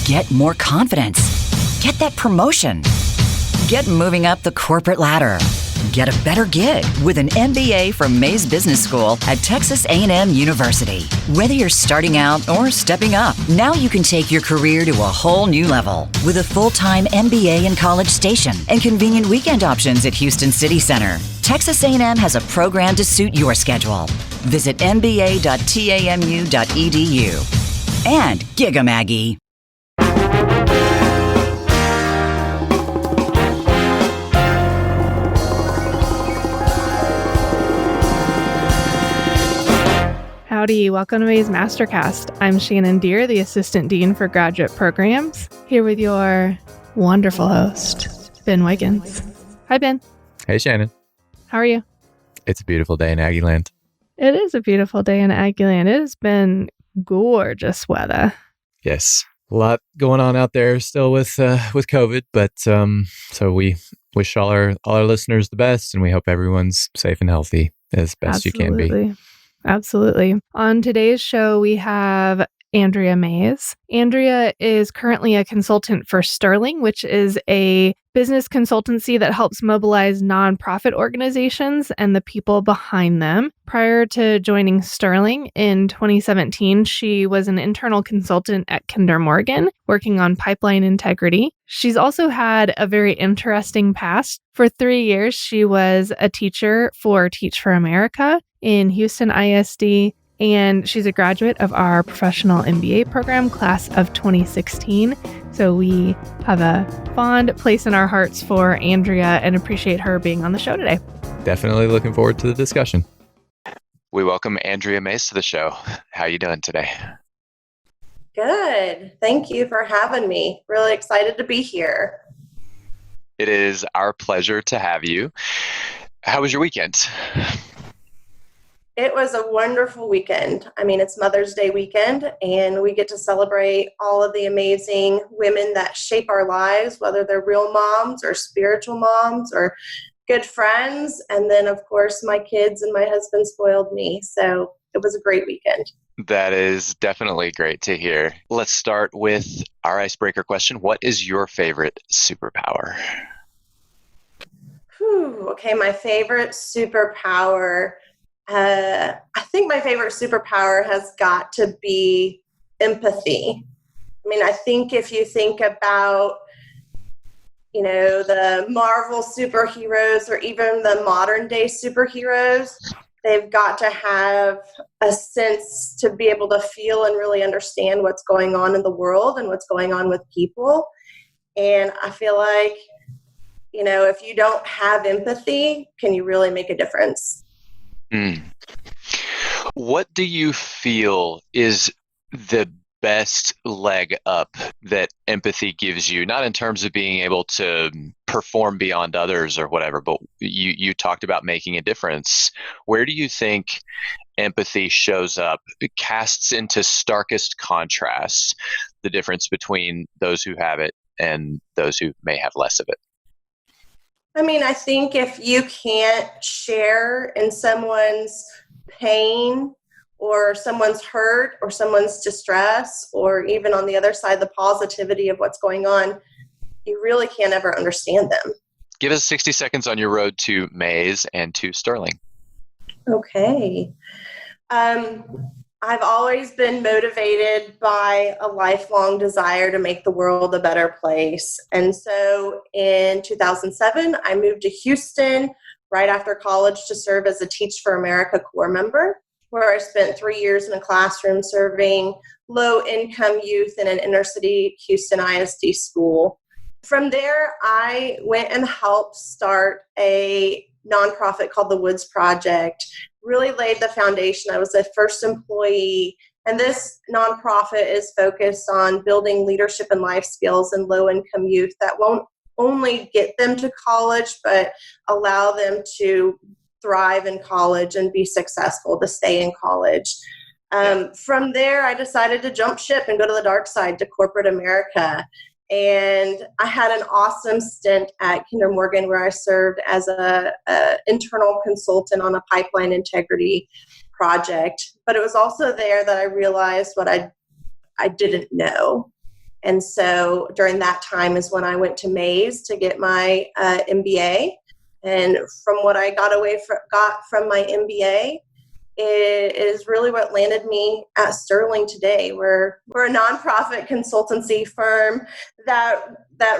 Get more confidence. Get that promotion. Get moving up the corporate ladder. Get a better gig with an MBA from Mayes Business School at Texas A&M University. Whether you're starting out or stepping up, now you can take your career to a whole new level with a full-time MBA in College Station and convenient weekend options at Houston City Center. Texas A&M has a program to suit your schedule. Visit mba.tamu.edu. And Giga Maggie. Howdy, welcome to Mayes MasterCast. I'm Shannon Deere, the Assistant Dean for Graduate Programs, here with your wonderful host, Ben Wiggins. Hi, Ben. Hey, Shannon. How are you? It's a beautiful day in Aggieland. It is a beautiful day in Aggieland. It has been gorgeous weather. Yes, a lot going on out there still with COVID, but so we wish all our listeners the best, and we hope everyone's safe and healthy as best you can be. Absolutely. On today's show, we have Andrea Mayes. Andrea is currently a consultant for Sterling, which is a business consultancy that helps mobilize nonprofit organizations and the people behind them. Prior to joining Sterling in 2017, she was an internal consultant at Kinder Morgan, working on pipeline integrity. She's also had a very interesting past. For 3 years, she was a teacher for Teach for America in Houston ISD, and she's a graduate of our Professional MBA program, class of 2016. So we have a fond place in our hearts for Andrea and appreciate her being on the show today. Definitely looking forward to the discussion. We welcome Andrea Mayes to the show. How are you doing today? Good. Thank you for having me. Really excited to be here. It is our pleasure to have you. How was your weekend? It was a wonderful weekend. I mean, it's Mother's Day weekend, and we get to celebrate all of the amazing women that shape our lives, whether they're real moms or spiritual moms or good friends. And then, of course, my kids and my husband spoiled me. So it was a great weekend. That is definitely great to hear. Let's start with our icebreaker question. What is your favorite superpower? Okay, my favorite superpower. I think my favorite superpower has got to be empathy. I mean, I think if you think about, the Marvel superheroes or even the modern day superheroes, they've got to have a sense to be able to feel and really understand what's going on in the world and what's going on with people. And I feel like, if you don't have empathy, can you really make a difference? What do you feel is the best leg up that empathy gives you? Not in terms of being able to perform beyond others or whatever, but you talked about making a difference. Where do you think empathy shows up, casts into starkest contrast the difference between those who have it and those who may have less of it? I mean, I think if you can't share in someone's pain or someone's hurt or someone's distress, or even on the other side, the positivity of what's going on, you really can't ever understand them. Give us 60 seconds on your road to Mayes and to Sterling. Okay. I've always been motivated by a lifelong desire to make the world a better place. And so in 2007, I moved to Houston right after college to serve as a Teach for America Corps member, where I spent 3 years in a classroom serving low-income youth in an inner-city Houston ISD school. From there, I went and helped start a nonprofit called the Woods Project, really laid the foundation. I was the first employee, and this nonprofit is focused on building leadership and life skills in low-income youth that won't only get them to college, but allow them to thrive in college and be successful, to stay in college. From there, I decided to jump ship and go to the dark side, to corporate America. And I had an awesome stint at Kinder Morgan where I served as a internal consultant on a pipeline integrity project. But it was also there that I realized what I didn't know. And so during that time is when I went to Mays to get my MBA. And from what I got from my MBA, it is really what landed me at Sterling today. We're a nonprofit consultancy firm that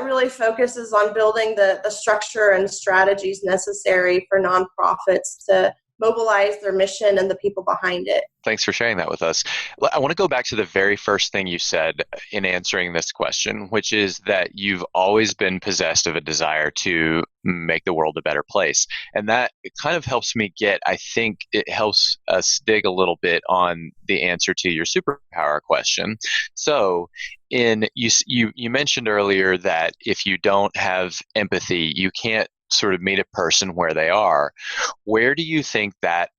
really focuses on building the structure and strategies necessary for nonprofits to mobilize their mission and the people behind it. Thanks for sharing that with us. I want to go back to the very first thing you said in answering this question, which is that you've always been possessed of a desire to make the world a better place. And that it kind of helps me I think it helps us dig a little bit on the answer to your superpower question. So you mentioned earlier that if you don't have empathy, you can't sort of meet a person where they are. Where do you think that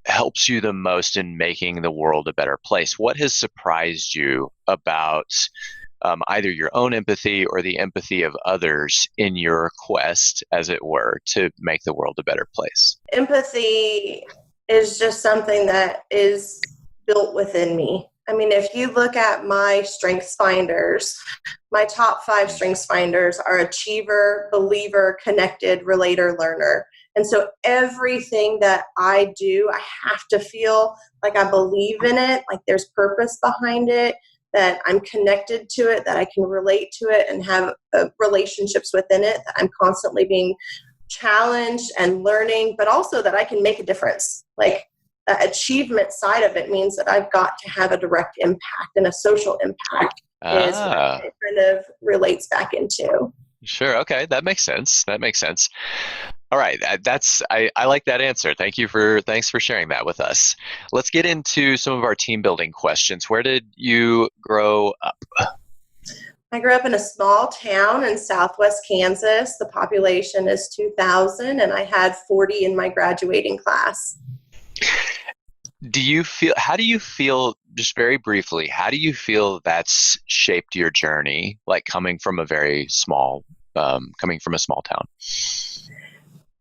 helps you the most in making the world a better place? What has surprised you about either your own empathy or the empathy of others in your quest, as it were, to make the world a better place? Empathy is just something that is built within me. I mean, if you look at my strengths finders, my top 5 strengths finders are achiever, believer, connected, relator, learner. And so everything that I do, I have to feel like I believe in it, like there's purpose behind it, that I'm connected to it, that I can relate to it and have relationships within it, that I'm constantly being challenged and learning, but also that I can make a difference. Like, the achievement side of it means that I've got to have a direct impact, and a social impact is what it kind of relates back into. Sure. Okay. That makes sense. All right. I like that answer. Thanks for sharing that with us. Let's get into some of our team building questions. Where did you grow up? I grew up in a small town in southwest Kansas. The population is 2,000, and I had 40 in my graduating class. How do you feel, just very briefly, how do you feel that's shaped your journey, like coming from a small town?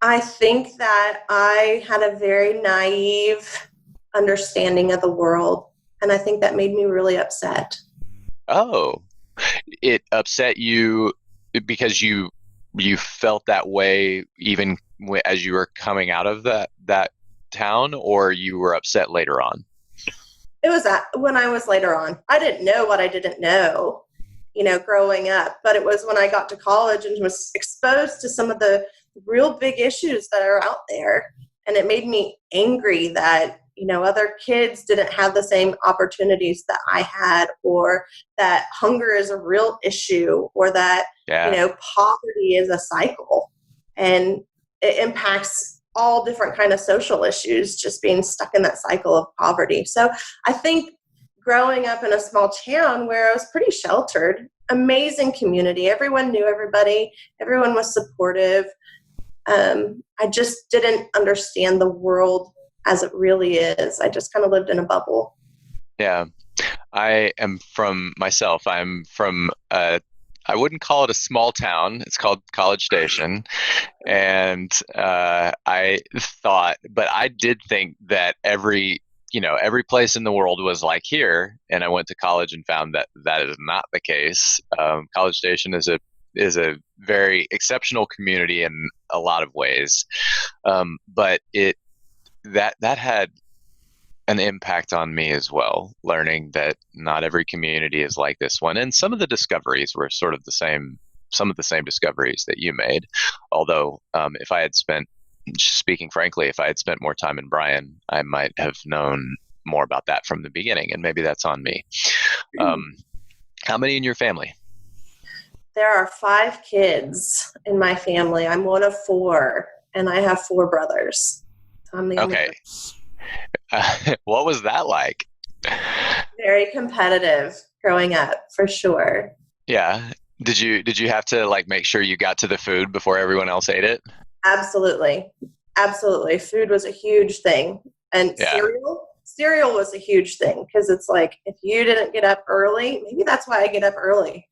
I think that I had a very naive understanding of the world, and I think that made me really upset. Oh, it upset you because you felt that way even as you were coming out of that town, or you were upset later on? It was when I was later on. I didn't know what I didn't know, growing up, but it was when I got to college and was exposed to some of the real big issues that are out there. And it made me angry that, other kids didn't have the same opportunities that I had, or that hunger is a real issue, or that, poverty is a cycle and it impacts all different kind of social issues, just being stuck in that cycle of poverty. So I think growing up in a small town where I was pretty sheltered, amazing community, everyone knew everybody, everyone was supportive. I just didn't understand the world as it really is. I just kind of lived in a bubble. Yeah. I'm from I wouldn't call it a small town. It's called College Station. And I did think that every place in the world was like here. And I went to college and found that is not the case. College Station is a very exceptional community in a lot of ways. But that had an impact on me as well, learning that not every community is like this one. And some of the discoveries were sort of some of the same discoveries that you made. Although, speaking frankly, if I had spent more time in Bryan, I might have known more about that from the beginning, and maybe that's on me. How many in your family? There are 5 kids in my family. I'm one of 4, and I have 4 brothers. So I'm the only Okay. What was that like? Very competitive growing up, for sure. Yeah. Did you have to make sure you got to the food before everyone else ate it? Absolutely. Food was a huge thing. And cereal was a huge thing, because it's like, if you didn't get up early, maybe that's why I get up early.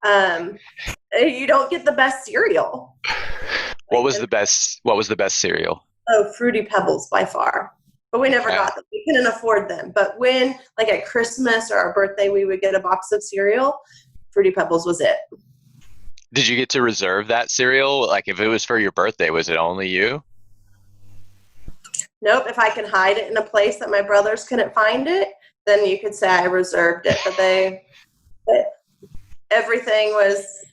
You don't get the best cereal. What was the best cereal? Oh, Fruity Pebbles by far. But we never got them. We couldn't afford them. But when, at Christmas or our birthday, we would get a box of cereal, Fruity Pebbles was it. Did you get to reserve that cereal? Like if it was for your birthday, was it only you? Nope. If I could hide it in a place that my brothers couldn't find it, then you could say I reserved it. But everything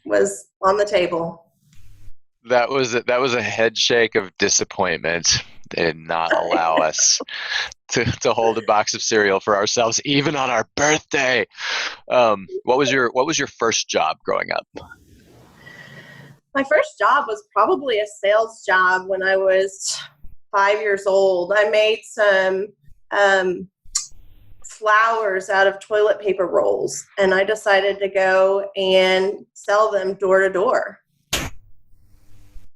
was on the table. That was a head shake of disappointment. They did not allow us to hold a box of cereal for ourselves, even on our birthday. What was your first job growing up? My first job was probably a sales job when I was 5 years old. I made some flowers out of toilet paper rolls, and I decided to go and sell them door to door.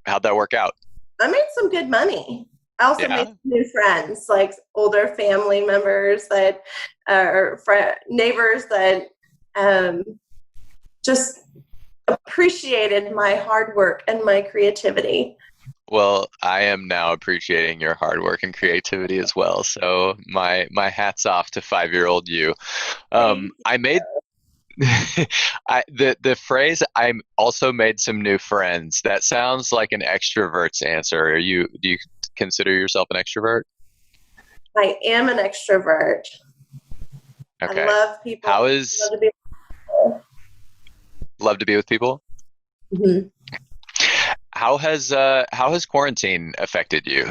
How'd that work out? I made some good money. I also made some new friends, like older family members that or neighbors that just appreciated my hard work and my creativity. Well, I am now appreciating your hard work and creativity as well. So my hat's off to 5-year-old you. I made the phrase "I also made some new friends." That sounds like an extrovert's answer. Do you consider yourself an extrovert? I am an extrovert. Okay. I love people. Love to be with people? Mm-hmm. How has quarantine affected you?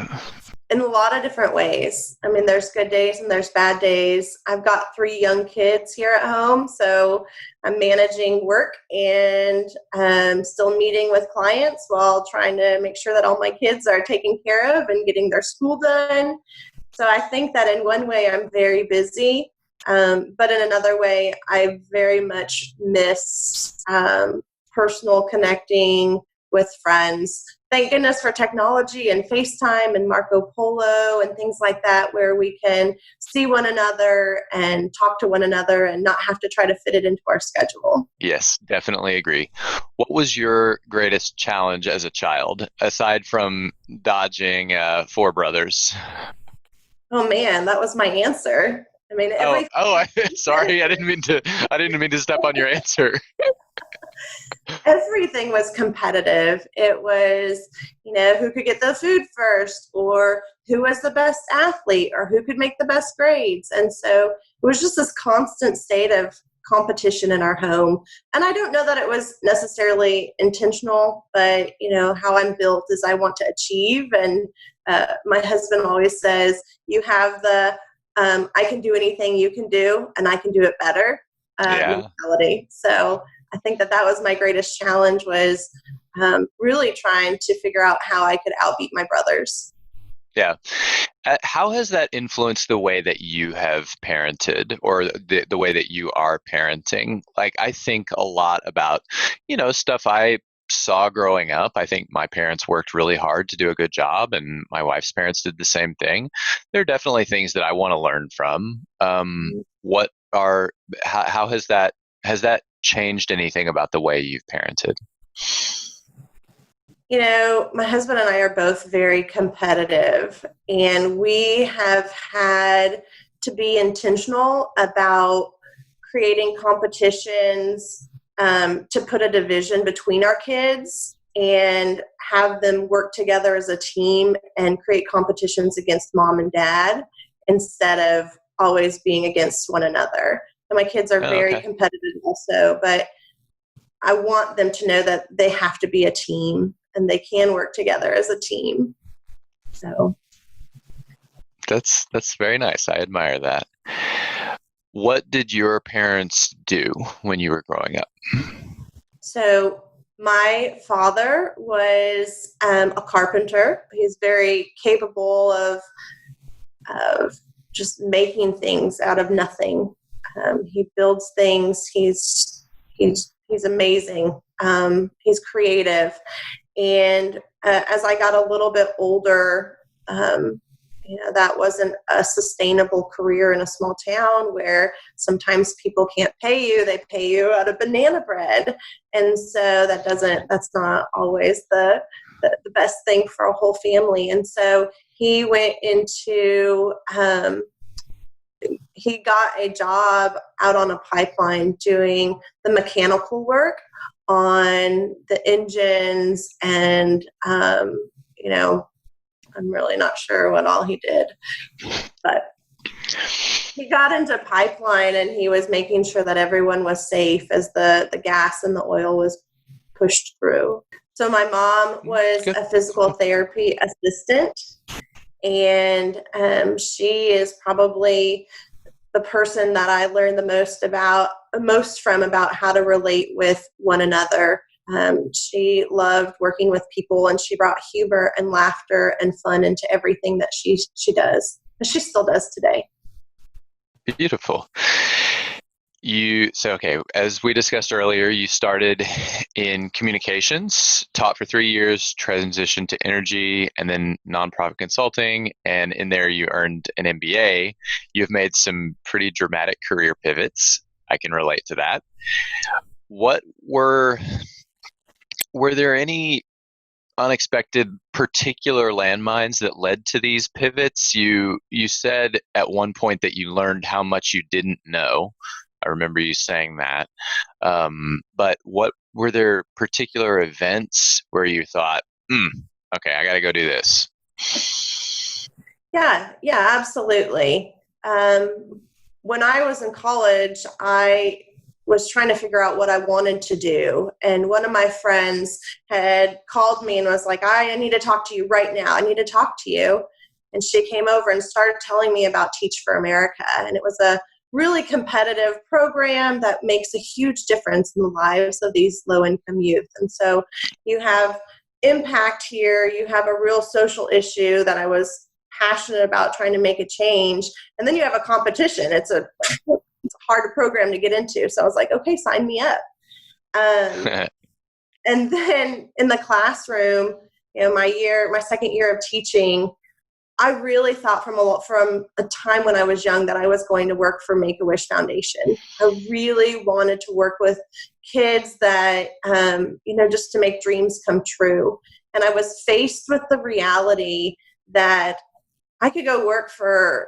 In a lot of different ways. I mean, there's good days and there's bad days. I've got 3 young kids here at home, so I'm managing work and still meeting with clients while trying to make sure that all my kids are taken care of and getting their school done. So I think that in one way I'm very busy, but in another way I very much miss personal connecting with friends. Thank goodness for technology and FaceTime and Marco Polo and things like that, where we can see one another and talk to one another and not have to try to fit it into our schedule. Yes, definitely agree. What was your greatest challenge as a child, aside from dodging 4 brothers? Oh man, that was my answer. I mean, Sorry, I didn't mean to step on your answer. Everything was competitive. It was, who could get the food first, or who was the best athlete, or who could make the best grades. And so it was just this constant state of competition in our home. And I don't know that it was necessarily intentional, but, how I'm built is I want to achieve. And my husband always says, you have the I can do anything you can do, and I can do it better mentality. So I think that was my greatest challenge, was really trying to figure out how I could outbeat my brothers. Yeah. How has that influenced the way that you have parented, or the way that you are parenting? Like, I think a lot about, stuff I saw growing up. I think my parents worked really hard to do a good job, and my wife's parents did the same thing. There are definitely things that I want to learn from. How has that changed anything about the way you've parented? My husband and I are both very competitive, and we have had to be intentional about creating competitions to put a division between our kids and have them work together as a team and create competitions against mom and dad instead of always being against one another. And my kids are very competitive also, but I want them to know that they have to be a team and they can work together as a team. So that's very nice. I admire that. What did your parents do when you were growing up? So my father was a carpenter. He's very capable of just making things out of nothing. He builds things. He's amazing. He's creative. And as I got a little bit older, that wasn't a sustainable career in a small town where sometimes people can't pay you. They pay you out of banana bread. And so that's not always the best thing for a whole family. And so he went into he got a job out on a pipeline doing the mechanical work on the engines and, I'm really not sure what all he did, but he got into pipeline and he was making sure that everyone was safe as the gas and the oil was pushed through. So my mom was a physical therapy assistant, and she is probably the person that I learned the most from about how to relate with one another. She loved working with people, and she brought humor and laughter and fun into everything that she does, and she still does today. Beautiful. As we discussed earlier, you started in communications, taught for 3 years, transitioned to energy, and then nonprofit consulting. And in there, you earned an MBA. You've made some pretty dramatic career pivots. I can relate to that. What were there any unexpected particular landmines that led to these pivots? You said at one point that you learned how much you didn't know. I remember you saying that. But what were there particular events where you thought, okay, I got to go do this? Yeah, absolutely. When I was in college, I was trying to figure out what I wanted to do. And one of my friends had called me and was like, I need to talk to you right now. I need to talk to you. And she came over and started telling me about Teach for America. And it was a really competitive program that makes a huge difference in the lives of these low-income youth. And so you have impact here. You have a real social issue that I was passionate about trying to make a change. And then you have a competition. It's a hard program to get into. So I was like, okay, sign me up. And then in the classroom, my second year of teaching, I really thought from a time when I was young that I was going to work for Make-A-Wish Foundation. I really wanted to work with kids that, just to make dreams come true. And I was faced with the reality that I could go work for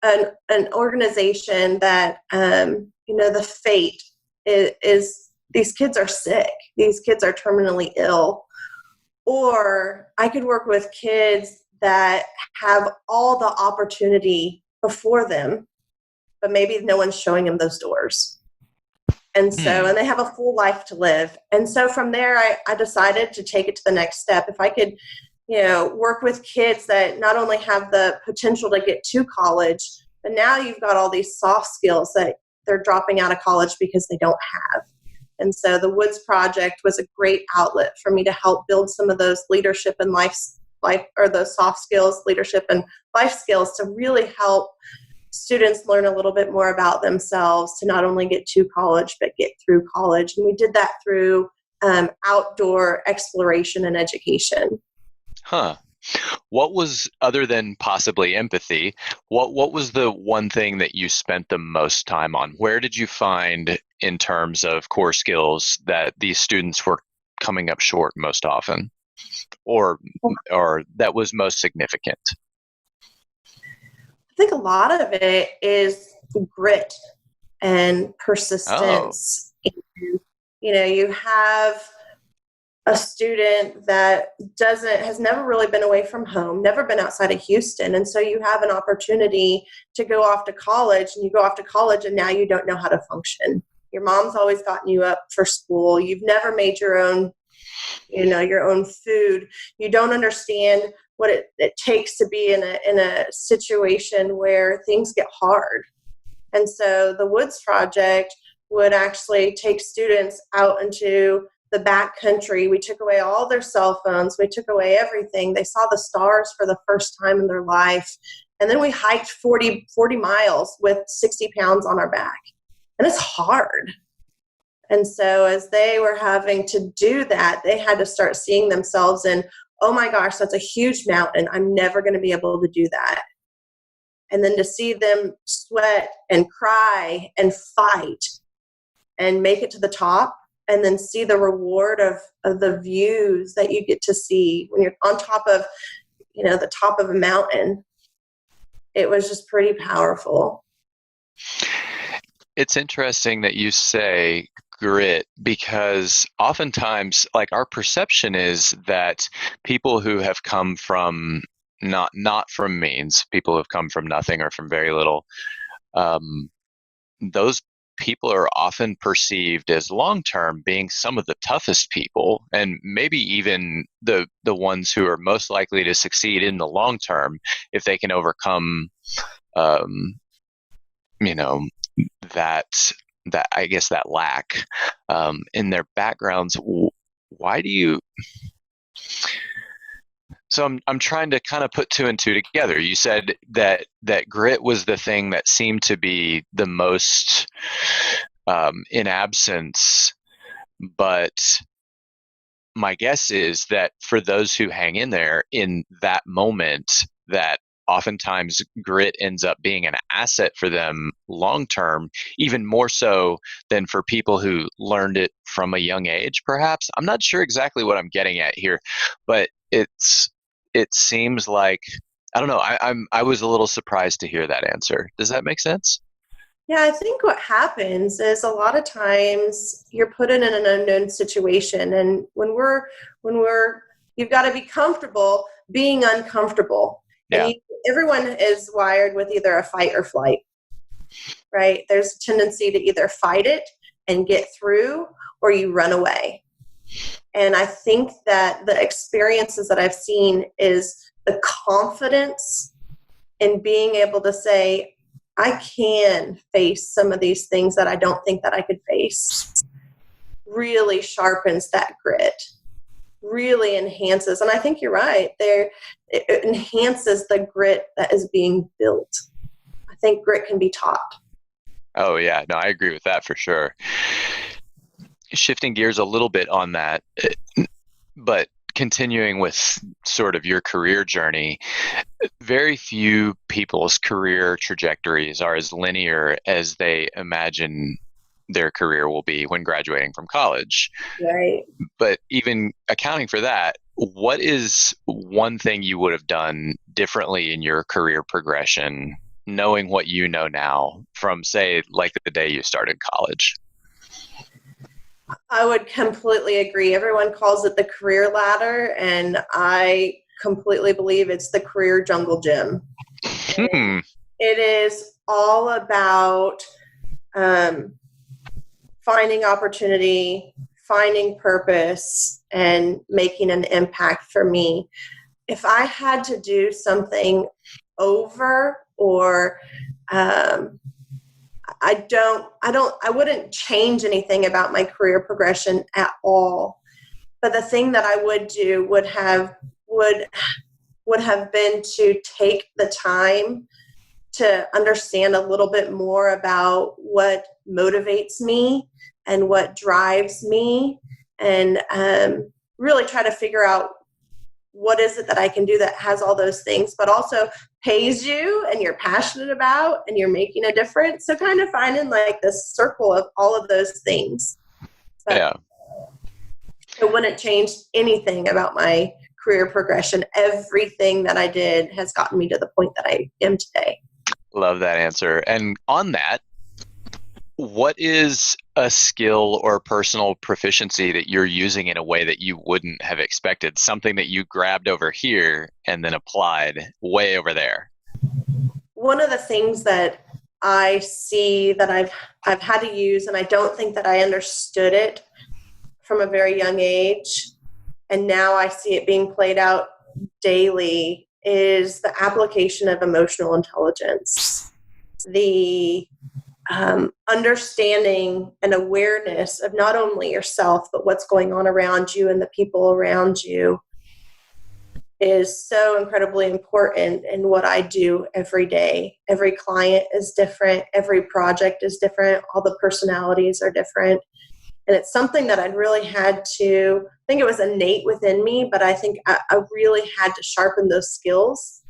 an organization that, the fate is these kids are sick. These kids are terminally ill. Or I could work with kids that have all the opportunity before them, but maybe no one's showing them those doors. And so, and they have a full life to live. And so from there, I decided to take it to the next step. If I could, work with kids that not only have the potential to get to college, but now you've got all these soft skills that they're dropping out of college because they don't have. And so the Woods Project was a great outlet for me to help build some of those leadership and life or those soft skills, leadership and life skills, to really help students learn a little bit more about themselves to not only get to college, but get through college. And we did that through outdoor exploration and education. What was, other than possibly empathy, what was the one thing that you spent the most time on? Where did you find, in terms of core skills, that these students were coming up short most often, or that was most significant? I think a lot of it is grit and persistence. You have a student that has never really been away from home, never been outside of Houston. And so you have an opportunity to go off to college, and you go off to college and now you don't know how to function. Your mom's always gotten you up for school. You've never made your own food. You don't understand what it takes to be in a situation where things get hard. And so the Woods Project would actually take students out into the back country. We took away all their cell phones. We took away everything. They saw the stars for the first time in their life. And then we hiked 40 miles with 60 pounds on our back. And it's hard. And so as they were having to do that, they had to start seeing themselves in, oh my gosh, that's a huge mountain. I'm never going to be able to do that. And then to see them sweat and cry and fight and make it to the top, and then see the reward of the views that you get to see when you're on top of, the top of a mountain. it was just pretty powerful. It's interesting that you say grit, because oftentimes, like, our perception is that people who have come from not from means, people who have come from nothing or from very little, those people are often perceived as long-term being some of the toughest people, and maybe even the ones who are most likely to succeed in the long term if they can overcome, you know, that I guess that lack in their backgrounds. Why do you? So I'm trying to kind of put two and two together. You said that grit was the thing that seemed to be the most in absence, but my guess is that for those who hang in there in that moment, that oftentimes grit ends up being an asset for them long term, even more so than for people who learned it from a young age, perhaps. I'm not sure exactly what I'm getting at here, but it seems like, I don't know, I was a little surprised to hear that answer. Does that make sense? Yeah, I think what happens is a lot of times you're put in an unknown situation, and when you've got to be comfortable being uncomfortable. Yeah. And everyone is wired with either a fight or flight, right? There's a tendency to either fight it and get through, or you run away. And I think that the experiences that I've seen is the confidence in being able to say, I can face some of these things that I don't think that I could face, really sharpens that grit, really enhances. And I think you're right there. It enhances the grit that is being built. I think grit can be taught. Oh, yeah. No, I agree with that for sure. Shifting gears a little bit on that, but continuing with sort of your career journey, very few people's career trajectories are as linear as they imagine their career will be when graduating from college. Right. But even accounting for that, what is one thing you would have done differently in your career progression, knowing what you know now from, say, like the day you started college? I would completely agree. Everyone calls it the career ladder, and I completely believe it's the career jungle gym. It is all about finding opportunity, finding purpose, and making an impact for me. If I had to do something over, or I wouldn't change anything about my career progression at all. But the thing that I would do would have been to take the time to understand a little bit more about what motivates me and what drives me, and really try to figure out what is it that I can do that has all those things, but also pays you and you're passionate about and you're making a difference. So kind of finding like this circle of all of those things. But yeah. It wouldn't change anything about my career progression. Everything that I did has gotten me to the point that I am today. Love that answer. And on that, what is a skill or personal proficiency that you're using in a way that you wouldn't have expected? Something that you grabbed over here and then applied way over there? One of the things that I see that I've had to use, and I don't think that I understood it from a very young age, and now I see it being played out daily, is the application of emotional intelligence. The understanding and awareness of not only yourself, but what's going on around you and the people around you is so incredibly important in what I do every day. Every client is different. Every project is different. All the personalities are different. And it's something that I'd really had to, I think it was innate within me, but I think I really had to sharpen those skills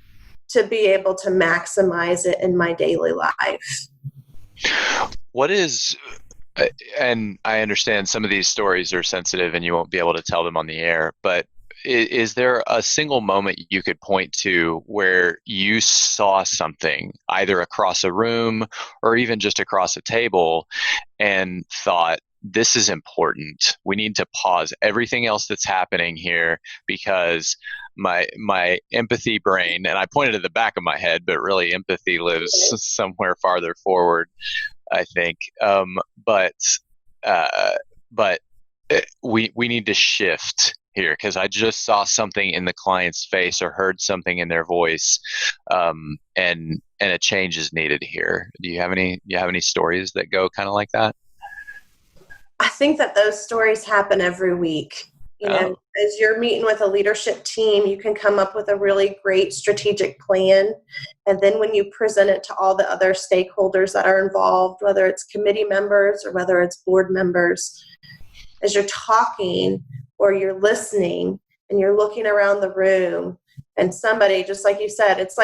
to be able to maximize it in my daily life. What is, and I understand some of these stories are sensitive and you won't be able to tell them on the air, but is there a single moment you could point to where you saw something either across a room or even just across a table and thought, this is important. We need to pause everything else that's happening here because my empathy brain, and I pointed at the back of my head, but really empathy lives somewhere farther forward, I think. But we need to shift here because I just saw something in the client's face or heard something in their voice, and a change is needed here. Do you have any stories that go kind of like that? I think that those stories happen every week. As you're meeting with a leadership team, you can come up with a really great strategic plan. And then when you present it to all the other stakeholders that are involved, whether it's committee members or whether it's board members, as you're talking or you're listening and you're looking around the room and somebody, just like you said, it's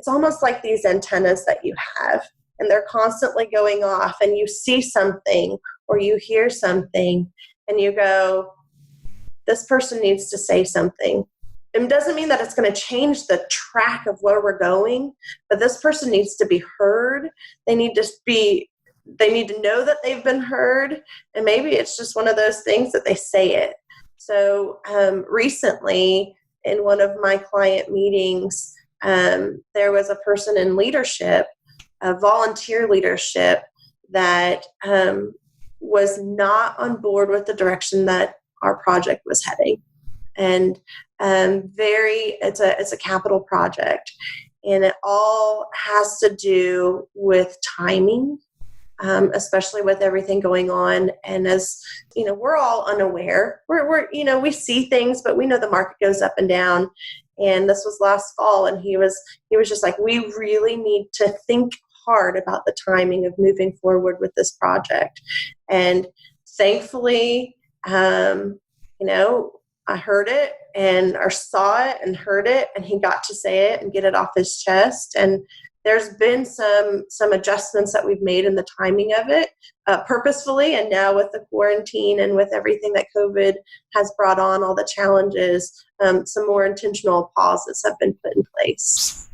almost like these antennas that you have and they're constantly going off and you see something or you hear something and you go, this person needs to say something. It doesn't mean that it's going to change the track of where we're going, but this person needs to be heard. They need to know that they've been heard. And maybe it's just one of those things that they say it. So recently in one of my client meetings, there was a person in leadership, volunteer leadership, that was not on board with the direction that our project was heading. And it's a capital project. And it all has to do with timing, especially with everything going on. And as you know, we're all unaware. We see things, but we know the market goes up and down. And this was last fall, and he was just like, we really need to think hard about the timing of moving forward with this project. And thankfully, I heard it or saw it and heard it, and he got to say it and get it off his chest. And there's been some adjustments that we've made in the timing of it, purposefully. And now with the quarantine and with everything that COVID has brought on, all the challenges, some more intentional pauses have been put in place.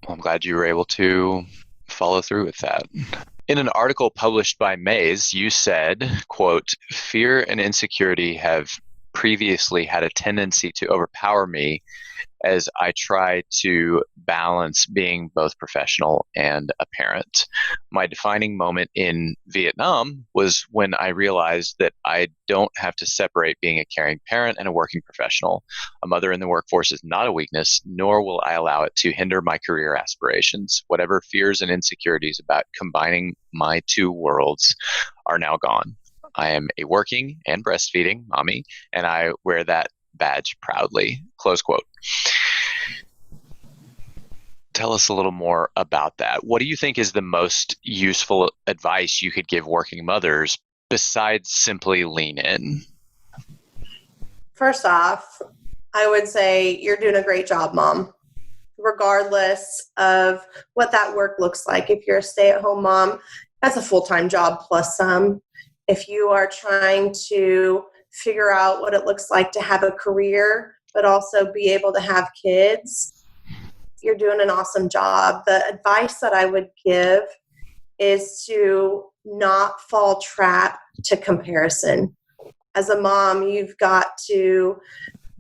Well, I'm glad you were able to follow through with that. In an article published by Mayes, you said, quote, "Fear and insecurity have previously had a tendency to overpower me as I try to balance being both professional and a parent. My defining moment in Vietnam was when I realized that I don't have to separate being a caring parent and a working professional. A mother in the workforce is not a weakness, nor will I allow it to hinder my career aspirations. Whatever fears and insecurities about combining my two worlds are now gone. I am a working and breastfeeding mommy, and I wear that badge proudly." Close quote. Tell us a little more about that. What do you think is the most useful advice you could give working mothers besides simply lean in? First off, I would say you're doing a great job, Mom, regardless of what that work looks like. If you're a stay-at-home mom, that's a full-time job plus some. If you are trying to figure out what it looks like to have a career, but also be able to have kids, you're doing an awesome job. The advice that I would give is to not fall trap to comparison. As a mom, you've got to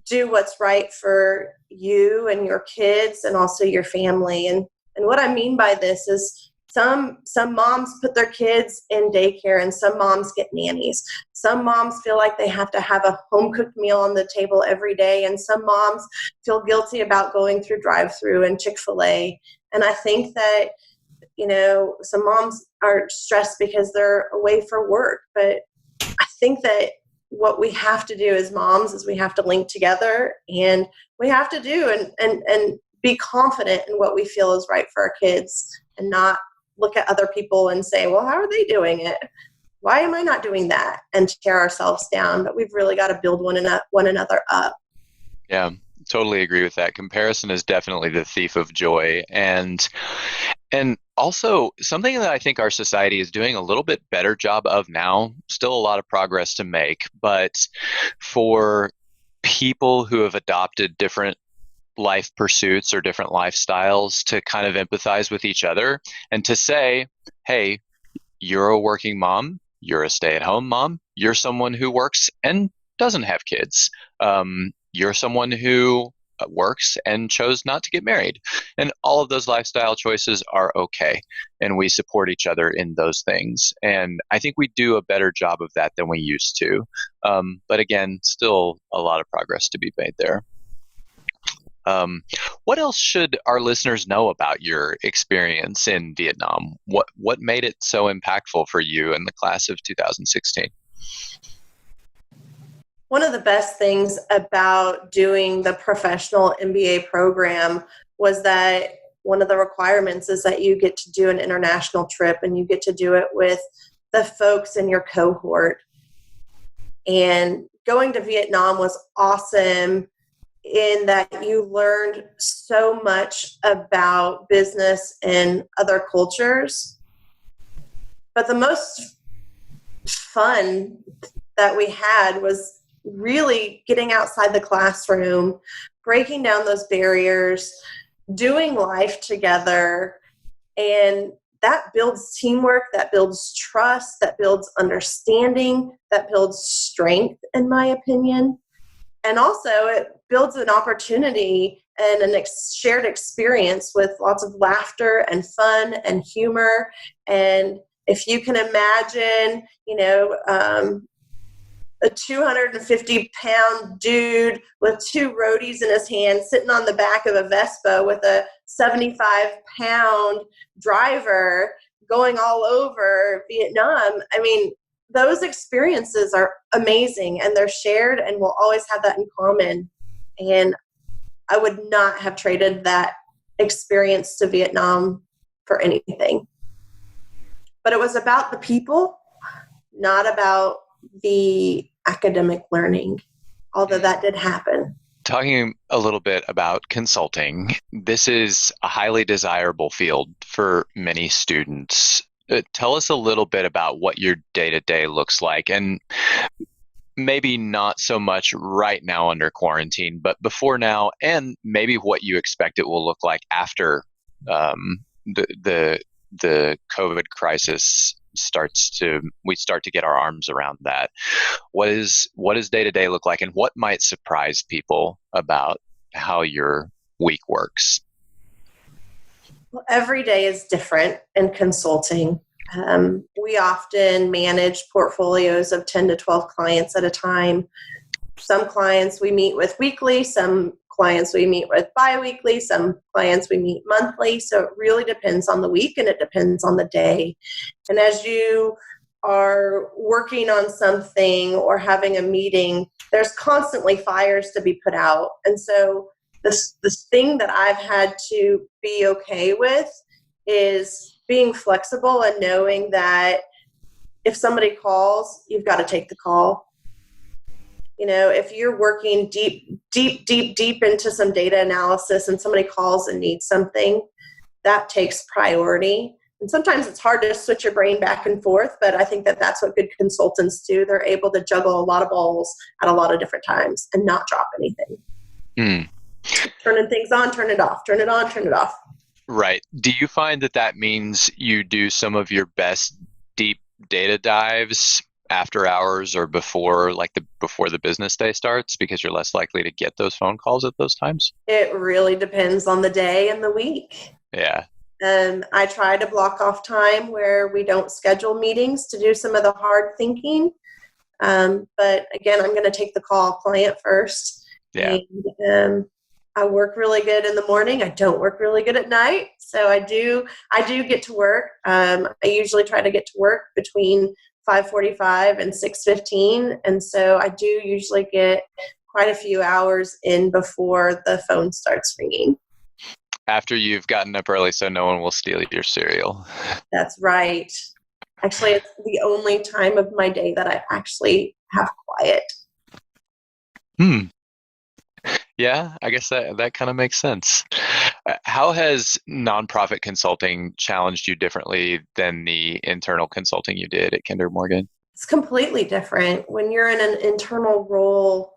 do what's right for you and your kids and also your family. And what I mean by this is some moms put their kids in daycare and some moms get nannies. Some moms feel like they have to have a home-cooked meal on the table every day, and some moms feel guilty about going through drive-through and Chick-fil-A. And I think that, some moms are stressed because they're away for work. But I think that what we have to do as moms is we have to link together, and we have to do and be confident in what we feel is right for our kids and not look at other people and say, well, how are they doing it? Why am I not doing that? And tear ourselves down. But we've really got to build one another up. Yeah, totally agree with that. Comparison is definitely the thief of joy. And also something that I think our society is doing a little bit better job of now, still a lot of progress to make, but for people who have adopted different life pursuits or different lifestyles to kind of empathize with each other and to say, hey, you're a working mom, you're a stay-at-home mom, you're someone who works and doesn't have kids. You're someone who works and chose not to get married. And all of those lifestyle choices are okay. And we support each other in those things. And I think we do a better job of that than we used to. But again, still a lot of progress to be made there. What else should our listeners know about your experience in Vietnam? What made it so impactful for you in the class of 2016? One of the best things about doing the professional MBA program was that one of the requirements is that you get to do an international trip, and you get to do it with the folks in your cohort. And going to Vietnam was awesome in that you learned so much about business and other cultures. But the most fun that we had was really getting outside the classroom, breaking down those barriers, doing life together. And that builds teamwork, that builds trust, that builds understanding, that builds strength, in my opinion. And also it builds an opportunity and a shared experience with lots of laughter and fun and humor. And if you can imagine, a 250-pound dude with 2 roadies in his hand sitting on the back of a Vespa with a 75-pound driver going all over Vietnam. I mean, those experiences are amazing, and they're shared, and we'll always have that in common. And I would not have traded that experience to Vietnam for anything. But it was about the people, not about the academic learning, although that did happen. Talking a little bit about consulting, this is a highly desirable field for many students. Tell us a little bit about what your day-to-day looks like, and maybe not so much right now under quarantine, but before now, and maybe what you expect it will look like after the COVID crisis we start to get our arms around that. What does day-to-day look like, and what might surprise people about how your week works? Well, every day is different in consulting. We often manage portfolios of 10 to 12 clients at a time. Some clients we meet with weekly, some clients we meet with bi-weekly, some clients we meet monthly. So it really depends on the week, and it depends on the day. And as you are working on something or having a meeting, there's constantly fires to be put out. And so this thing that I've had to be okay with is being flexible and knowing that if somebody calls, you've got to take the call. If you're working deep into some data analysis and somebody calls and needs something, that takes priority. And sometimes it's hard to switch your brain back and forth, but I think that that's what good consultants do. They're able to juggle a lot of balls at a lot of different times and not drop anything. Turning things on, turn it off, turn it on, turn it off. Right. Do you find that means you do some of your best deep data dives after hours or before the business day starts, because you're less likely to get those phone calls at those times? It really depends on the day and the week. Yeah. And I try to block off time where we don't schedule meetings to do some of the hard thinking. But again, I'm going to take the call client first. Yeah. And I work really good in the morning. I don't work really good at night. So I do get to work. I usually try to get to work between 5:45 and 6:15. And so I do usually get quite a few hours in before the phone starts ringing. After you've gotten up early so no one will steal your cereal. That's right. Actually, it's the only time of my day that I actually have quiet. Yeah, I guess that kind of makes sense. How has nonprofit consulting challenged you differently than the internal consulting you did at Kinder Morgan? It's completely different. When you're in an internal role,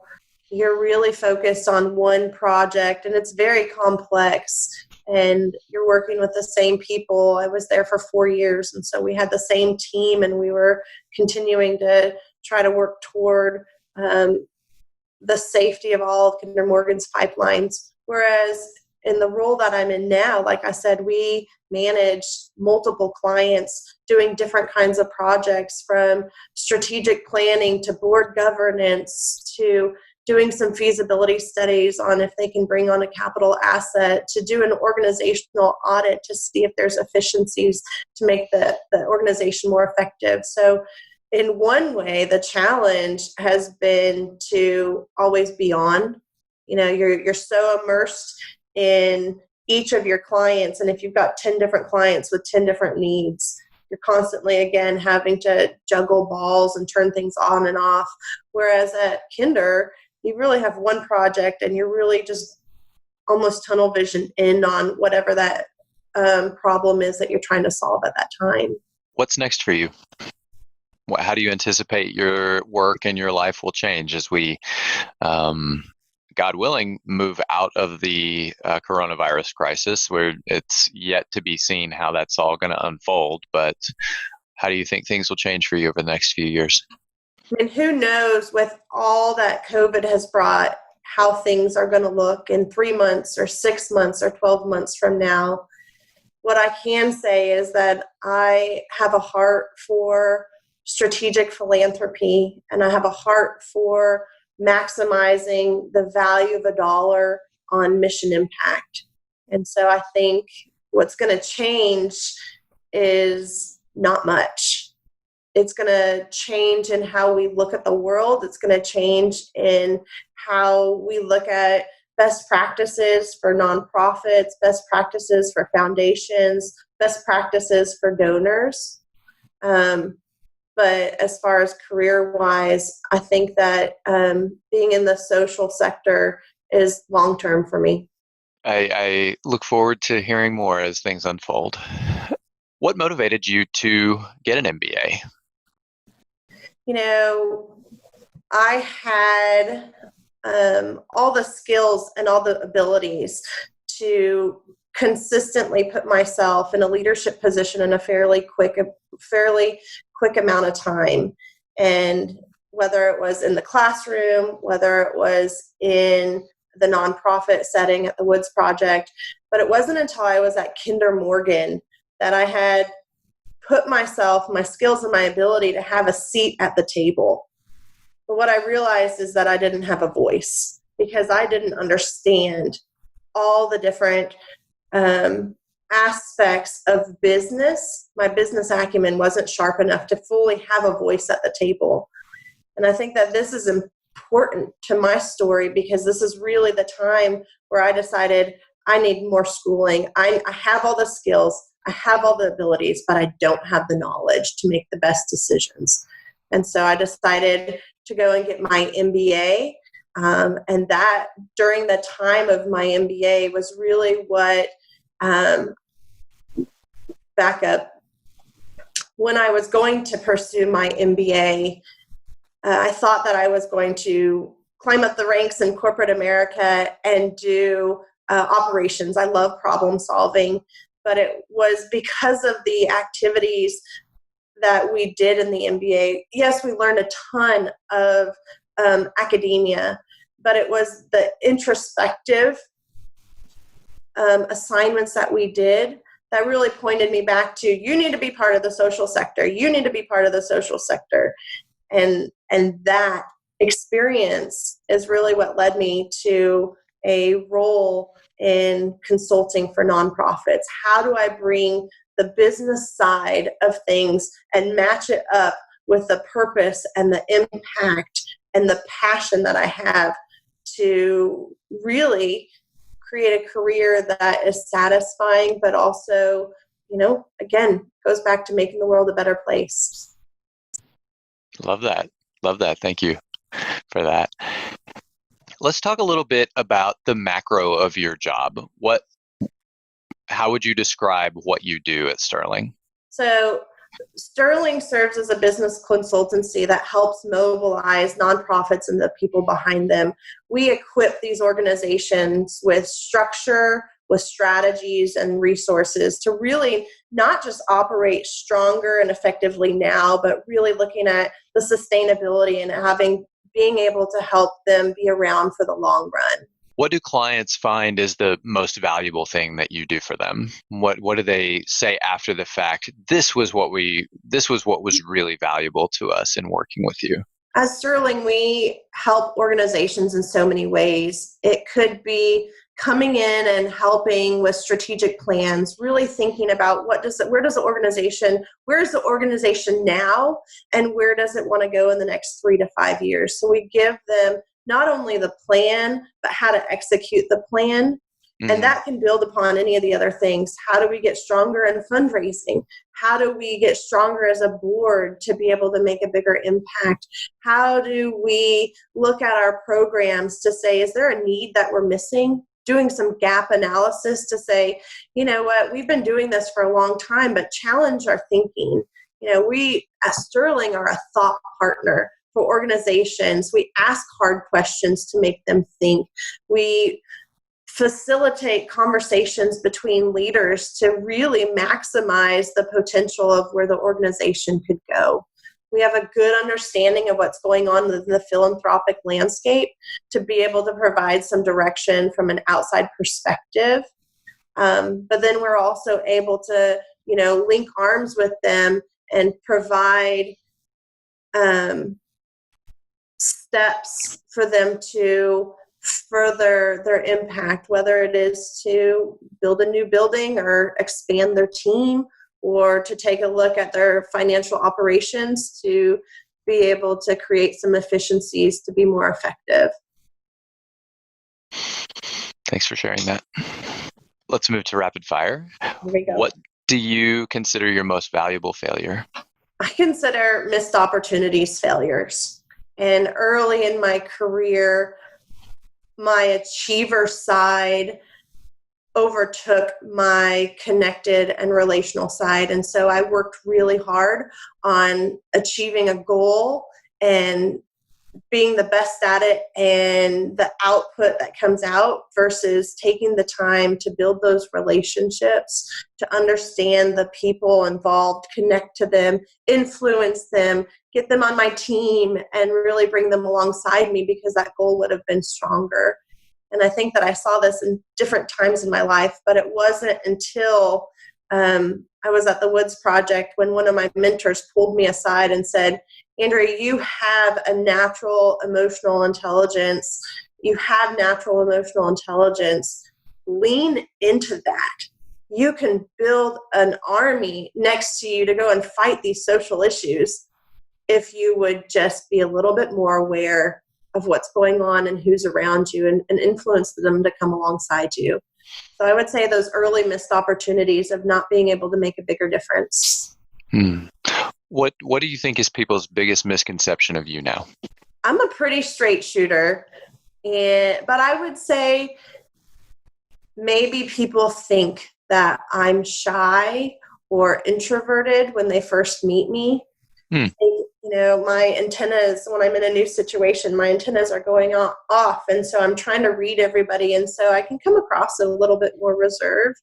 you're really focused on one project, and it's very complex, and you're working with the same people. I was there for 4 years, and so we had the same team, and we were continuing to try to work toward the safety of all of Kinder Morgan's pipelines. Whereas in the role that I'm in now, like I said, we manage multiple clients doing different kinds of projects, from strategic planning to board governance to doing some feasibility studies on if they can bring on a capital asset, to do an organizational audit to see if there's efficiencies to make the organization more effective. So in one way, the challenge has been to always be on. You're so immersed in each of your clients, and if you've got 10 different clients with 10 different needs, you're constantly, again, having to juggle balls and turn things on and off. Whereas at Kinder, you really have one project, and you're really just almost tunnel vision in on whatever that problem is that you're trying to solve at that time. What's next for you? How do you anticipate your work and your life will change as we, God willing, move out of the coronavirus crisis, where it's yet to be seen how that's all going to unfold? But how do you think things will change for you over the next few years? I mean, who knows with all that COVID has brought, how things are going to look in 3 months or 6 months or 12 months from now. What I can say is that I have a heart for strategic philanthropy, and I have a heart for maximizing the value of a dollar on mission impact. And so I think what's going to change is not much. It's going to change in how we look at the world. It's going to change in how we look at best practices for nonprofits, best practices for foundations, best practices for donors. But as far as career-wise, I think that being in the social sector is long-term for me. I look forward to hearing more as things unfold. What motivated you to get an MBA? I had all the skills and all the abilities to consistently put myself in a leadership position in a fairly quick amount of time. And whether it was in the classroom, whether it was in the nonprofit setting at the Woods Project, but it wasn't until I was at Kinder Morgan that I had put myself, my skills and my ability to have a seat at the table. But what I realized is that I didn't have a voice, because I didn't understand all the different aspects of business. My business acumen wasn't sharp enough to fully have a voice at the table. And I think that this is important to my story, because this is really the time where I decided I need more schooling. I have all the skills, I have all the abilities, but I don't have the knowledge to make the best decisions. And so I decided to go and get my MBA. And that, during the time of my MBA, was really what, back up, when I was going to pursue my MBA, I thought that I was going to climb up the ranks in corporate America and do operations. I love problem solving, but it was because of the activities that we did in the MBA. Yes, we learned a ton of academia, but it was the introspective assignments that we did that really pointed me back to, you need to be part of the social sector. You need to be part of the social sector. And that experience is really what led me to a role in consulting for nonprofits. How do I bring the business side of things and match it up with the purpose and the impact and the passion that I have to really create a career that is satisfying, but also, again, goes back to making the world a better place. Love that. Thank you for that. Let's talk a little bit about the macro of your job. How would you describe what you do at Sterling? So Sterling serves as a business consultancy that helps mobilize nonprofits and the people behind them. We equip these organizations with structure, with strategies and resources to really not just operate stronger and effectively now, but really looking at the sustainability and being able to help them be around for the long run. What do clients find is the most valuable thing that you do for them? What do they say after the fact? This was what was really valuable to us in working with you. As Sterling, we help organizations in so many ways. It could be coming in and helping with strategic plans, really thinking about where is the organization now, and where does it want to go in the next 3 to 5 years? So we give them not only the plan, but how to execute the plan. Mm-hmm. And that can build upon any of the other things. How do we get stronger in fundraising? How do we get stronger as a board to be able to make a bigger impact? How do we look at our programs to say, is there a need that we're missing? Doing some gap analysis to say, you know what, we've been doing this for a long time, but challenge our thinking. We at Sterling are a thought partner for organizations. We ask hard questions to make them think. We facilitate conversations between leaders to really maximize the potential of where the organization could go. We have a good understanding of what's going on in the philanthropic landscape to be able to provide some direction from an outside perspective. But then we're also able to, link arms with them and provide steps for them to further their impact, whether it is to build a new building or expand their team, or to take a look at their financial operations to be able to create some efficiencies to be more effective. Thanks for sharing that. Let's move to rapid fire. Here we go. What do you consider your most valuable failure? I consider missed opportunities failures. And early in my career, my achiever side overtook my connected and relational side. And so I worked really hard on achieving a goal and being the best at it and the output that comes out versus taking the time to build those relationships, to understand the people involved, connect to them, influence them, get them on my team, and really bring them alongside me because that goal would have been stronger. And I think that I saw this in different times in my life, but it wasn't until I was at the Woods Project when one of my mentors pulled me aside and said, Andrea, you have a natural emotional intelligence. You have natural emotional intelligence. Lean into that. You can build an army next to you to go and fight these social issues if you would just be a little bit more aware of what's going on and who's around you and influence them to come alongside you. So I would say those early missed opportunities of not being able to make a bigger difference. What do you think is people's biggest misconception of you now? I'm a pretty straight shooter, but I would say maybe people think that I'm shy or introverted when they first meet me. And, my antennas, when I'm in a new situation, my antennas are going off. And so I'm trying to read everybody. And so I can come across a little bit more reserved,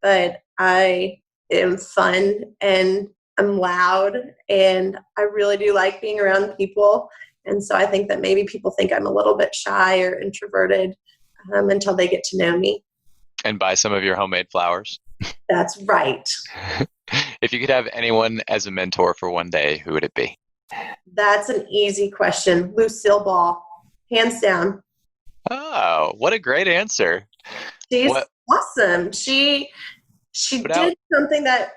but I am fun and I'm loud and I really do like being around people. And so I think that maybe people think I'm a little bit shy or introverted until they get to know me. And buy some of your homemade flowers. That's right. If you could have anyone as a mentor for one day, who would it be? That's an easy question. Lucille Ball, hands down. Oh, what a great answer. She's awesome. She did something that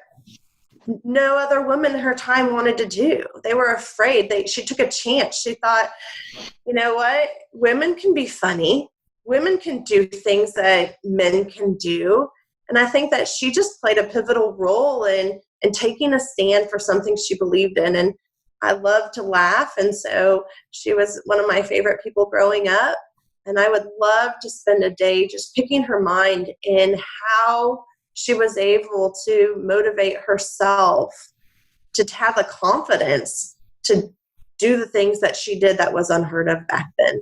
no other woman in her time wanted to do. They were afraid. She took a chance. She thought, you know what? Women can be funny. Women can do things that men can do. And I think that she just played a pivotal role in taking a stand for something she believed in. And I love to laugh. And so she was one of my favorite people growing up. And I would love to spend a day just picking her mind in how she was able to motivate herself to have the confidence to do the things that she did that was unheard of back then.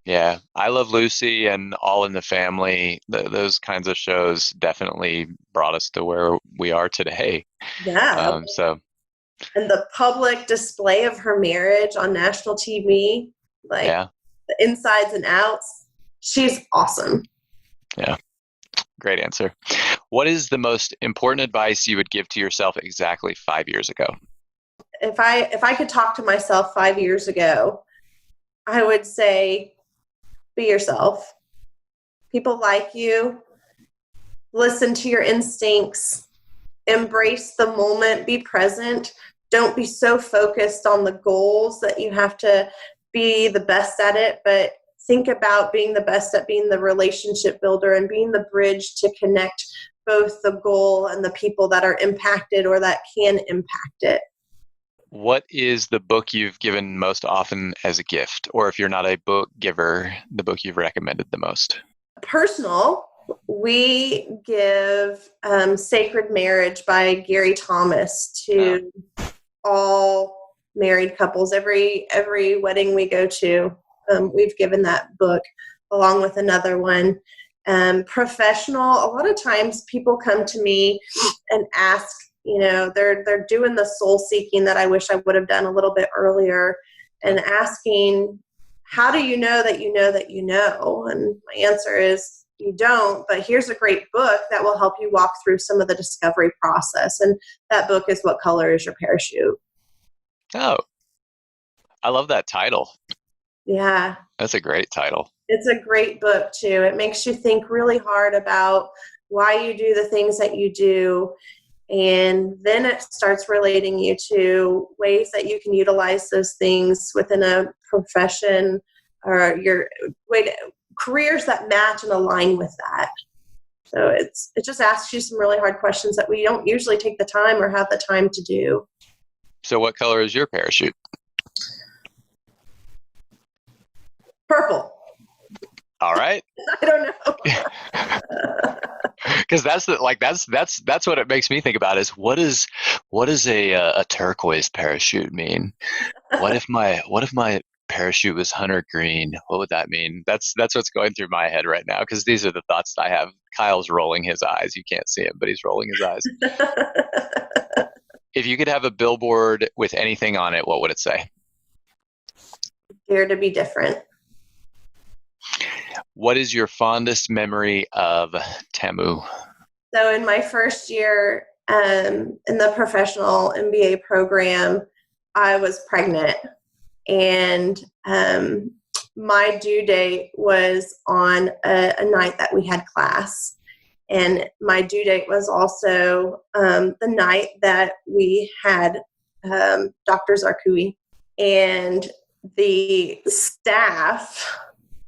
Yeah. I Love Lucy and All in the Family. Those kinds of shows definitely brought us to where we are today. Yeah. And the public display of her marriage on national TV, like the insides and outs, she's awesome. Yeah. Great answer. What is the most important advice you would give to yourself exactly 5 years ago? If I could talk to myself 5 years ago, I would say, be yourself. People like you. Listen to your instincts. Embrace the moment. Be present. Don't be so focused on the goals that you have to be the best at it, but think about being the best at being the relationship builder and being the bridge to connect both the goal and the people that are impacted or that can impact it. What is the book you've given most often as a gift? Or if you're not a book giver, the book you've recommended the most? Personal, we give Sacred Marriage by Gary Thomas to all married couples. Every wedding we go to, we've given that book along with another one. Professional, a lot of times people come to me and ask, they're doing the soul seeking that I wish I would have done a little bit earlier, and asking, how do you know that you know that you know? And my answer is, you don't, but here's a great book that will help you walk through some of the discovery process. And that book is What Color Is Your Parachute? Oh, I love that title. Yeah. That's a great title. It's a great book too. It makes you think really hard about why you do the things that you do. And then it starts relating you to ways that you can utilize those things within a profession or your careers that match and align with that. So it just asks you some really hard questions that we don't usually take the time or have the time to do. So what color is your parachute? Purple. All right. I don't know. Because that's what it makes me think about is what does a turquoise parachute mean? What if my parachute was hunter green? What would that mean? That's what's going through my head right now, because these are the thoughts that I have. Kyle's rolling his eyes. You can't see him, but he's rolling his eyes. If you could have a billboard with anything on it, what would it say? Dare to be different. What is your fondest memory of TAMU? So in my first year in the Professional MBA program, I was pregnant, and my due date was on a night that we had class. And my due date was also the night that we had Dr. Zarqui. And the staff,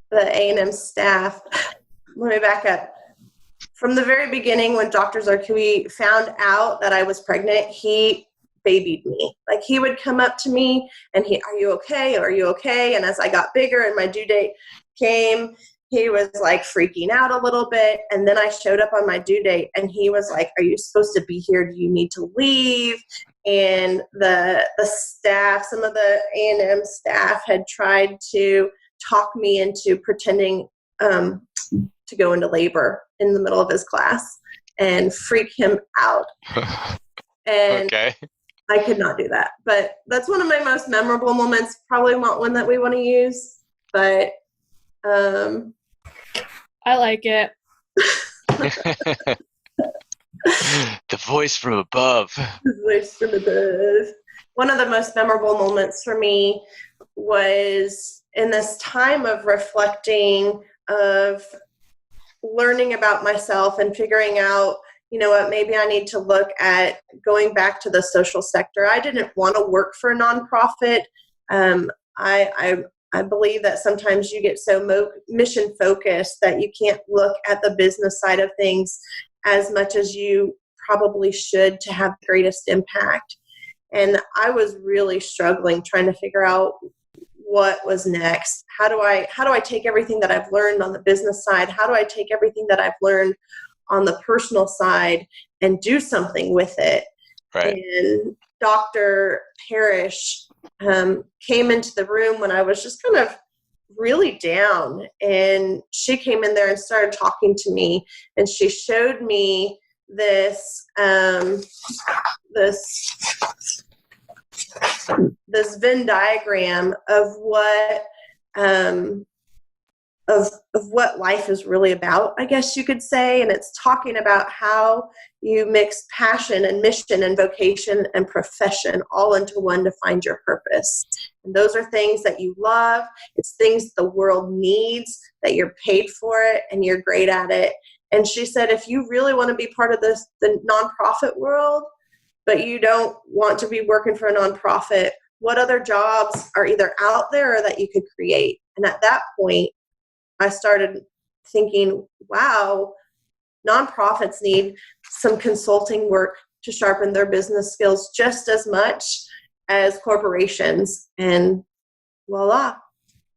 the A&M staff, let me back up. From the very beginning, when Dr. Zarqui found out that I was pregnant, he babied me. Like, he would come up to me and are you okay? Are you okay? And as I got bigger and my due date came, he was like freaking out a little bit. And then I showed up on my due date and he was like, are you supposed to be here? Do you need to leave? And the staff, some of the A&M staff had tried to talk me into pretending to go into labor in the middle of his class and freak him out. And okay. I could not do that. But that's one of my most memorable moments. Probably not one that we want to use, but I like it. The voice from above. The voice from above. One of the most memorable moments for me was in this time of reflecting, of learning about myself and figuring out, you know what, maybe I need to look at going back to the social sector. I didn't want to work for a nonprofit. I believe that sometimes you get so mission focused that you can't look at the business side of things as much as you probably should to have the greatest impact. And I was really struggling trying to figure out what was next. How do I take everything that I've learned on the business side? How do I take everything that I've learned on the personal side and do something with it? Right. And Dr. Parrish came into the room when I was just kind of really down, and she came in there and started talking to me, and she showed me this this Venn diagram of what of what life is really about, I guess you could say. And it's talking about how you mix passion and mission and vocation and profession all into one to find your purpose. And those are things that you love. It's things the world needs, that you're paid for it and you're great at it. And she said, if you really want to be part of the nonprofit world, but you don't want to be working for a nonprofit, what other jobs are either out there or that you could create? And at that point, I started thinking, wow, nonprofits need some consulting work to sharpen their business skills just as much as corporations. And voila,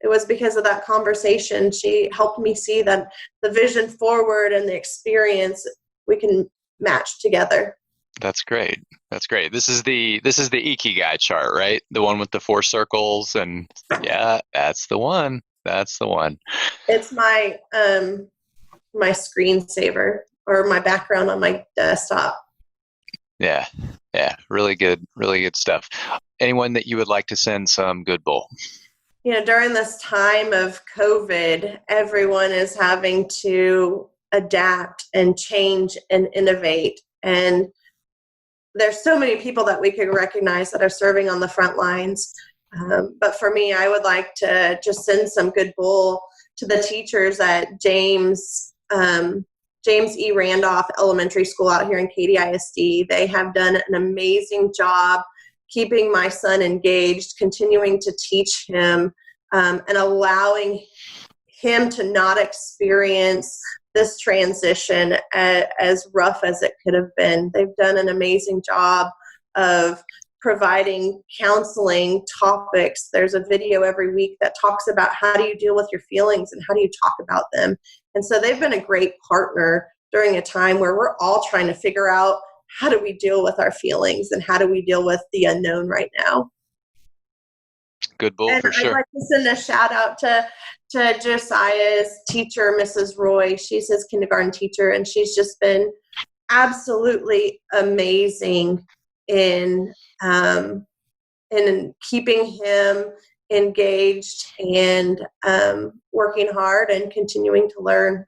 it was because of that conversation. She helped me see that the vision forward and the experience we can match together. That's great. That's great. This is the Ikigai chart, right? The one with the 4 circles, and yeah, that's the one. That's the one. It's my my screensaver or my background on my desktop. Yeah. Really good stuff. Anyone that you would like to send some good bull? During this time of COVID, everyone is having to adapt and change and innovate. And there's so many people that we could recognize that are serving on the front lines. But for me, I would like to just send some good bull to the teachers at James E. Randolph Elementary School out here in Katy ISD. They have done an amazing job keeping my son engaged, continuing to teach him, and allowing him to not experience this transition as rough as it could have been. They've done an amazing job of providing counseling topics. There's a video every week that talks about how do you deal with your feelings and how do you talk about them. And so they've been a great partner during a time where we're all trying to figure out how do we deal with our feelings and how do we deal with the unknown right now. Good bull, and for sure. I'd like to send a shout out to Josiah's teacher, Mrs. Roy. She's his kindergarten teacher, and she's just been absolutely amazing in keeping him engaged and working hard and continuing to learn.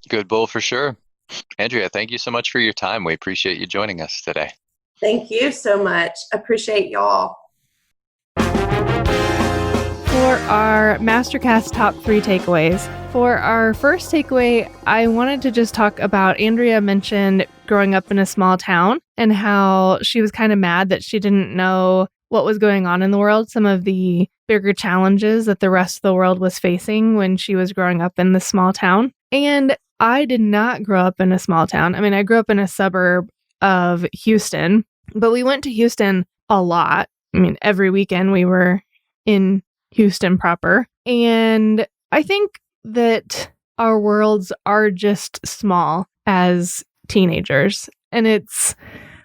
Good bull, for sure. Andrea, thank you so much for your time. We appreciate you joining us today. Thank you so much. Appreciate y'all. For our MasterCast top 3 takeaways, for our first takeaway, I wanted to just talk about, Andrea mentioned growing up in a small town and how she was kind of mad that she didn't know what was going on in the world, some of the bigger challenges that the rest of the world was facing when she was growing up in this small town. And I did not grow up in a small town. I mean, I grew up in a suburb of Houston, but we went to Houston a lot. I mean, every weekend we were in Houston proper. And I think that our worlds are just small as teenagers. And it's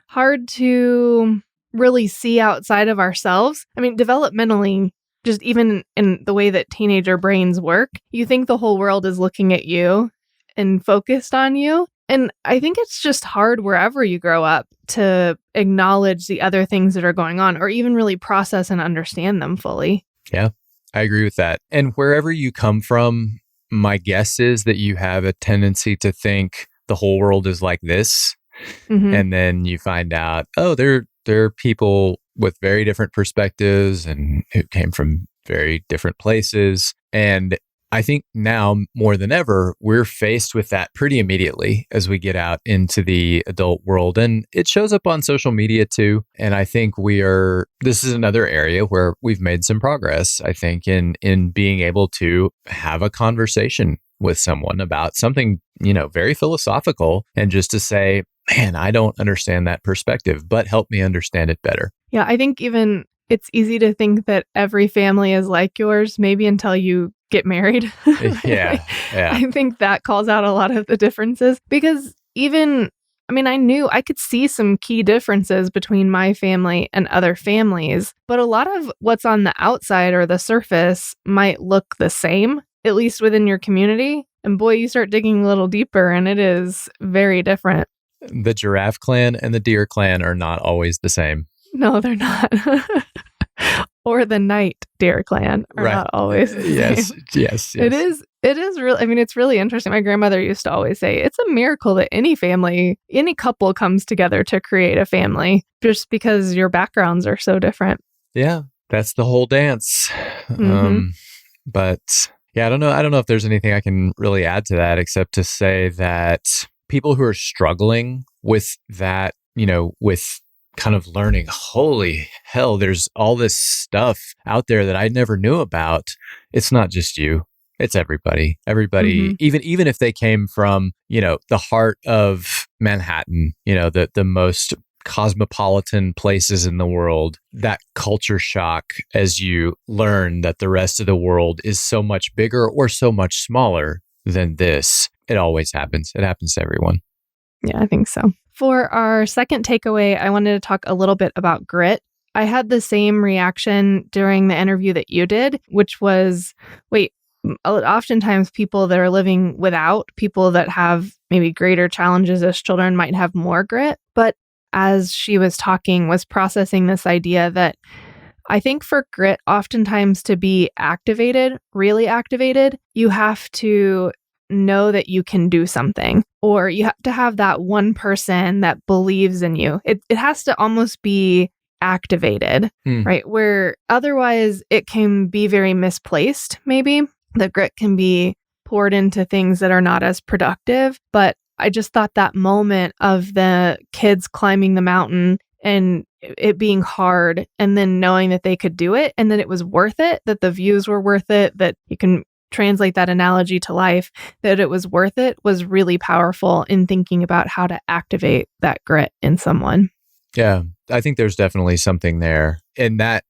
hard to really see outside of ourselves. I mean, developmentally, just even in the way that teenager brains work, you think the whole world is looking at you and focused on you. And I think it's just hard wherever you grow up to acknowledge the other things that are going on or even really process and understand them fully. Yeah, I agree with that. And wherever you come from, my guess is that you have a tendency to think the whole world is like this. Mm-hmm. And then you find out, oh, there are people with very different perspectives and who came from very different places. And I think now more than ever, we're faced with that pretty immediately as we get out into the adult world. And it shows up on social media too. And I think this is another area where we've made some progress, I think, in being able to have a conversation with someone about something, very philosophical, and just to say, man, I don't understand that perspective, but help me understand it better. Yeah, I think even it's easy to think that every family is like yours, maybe until you get married. Yeah. I think that calls out a lot of the differences, because even I mean, I could see some key differences between my family and other families, but a lot of what's on the outside or the surface might look the same, at least within your community. And boy, you start digging a little deeper and it is very different. The giraffe clan and the deer clan are not always the same. No, they're not. Or the night deer clan are not always the same. Yes. It is really, I mean, it's really interesting. My grandmother used to always say, it's a miracle that any couple comes together to create a family just because your backgrounds are so different. Yeah, that's the whole dance. But yeah, I don't know if there's anything I can really add to that except to say that people who are struggling with that, with kind of learning, holy hell, there's all this stuff out there that I never knew about. It's not just you. It's everybody. Even if they came from, the heart of Manhattan, the most cosmopolitan places in the world, that culture shock as you learn that the rest of the world is so much bigger or so much smaller than this. It always happens. It happens to everyone. Yeah, I think so. For our second takeaway, I wanted to talk a little bit about grit. I had the same reaction during the interview that you did, which was, oftentimes people that are living without, people that have maybe greater challenges as children might have more grit. But as she was talking, was processing this idea that I think for grit, oftentimes to be activated, really activated, you have to know that you can do something, or you have to have that one person that believes in you. It has to almost be activated, right? Where otherwise it can be very misplaced, maybe. The grit can be poured into things that are not as productive. But I just thought that moment of the kids climbing the mountain and it being hard, and then knowing that they could do it, and that it was worth it, that the views were worth it, that you can translate that analogy to life, that it was worth it, was really powerful in thinking about how to activate that grit in someone. Yeah, I think there's definitely something there. And that,